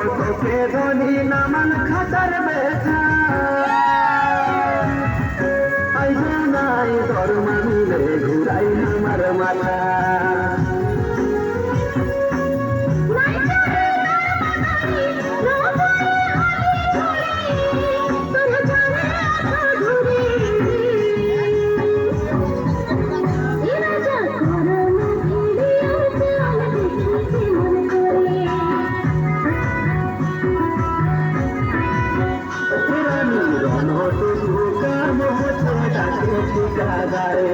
তোকে ধনি নামান খাতার ব্যথা আইজো নাই তোর মানিলে ঘুরাই আমার মাথা ঠিকাদারে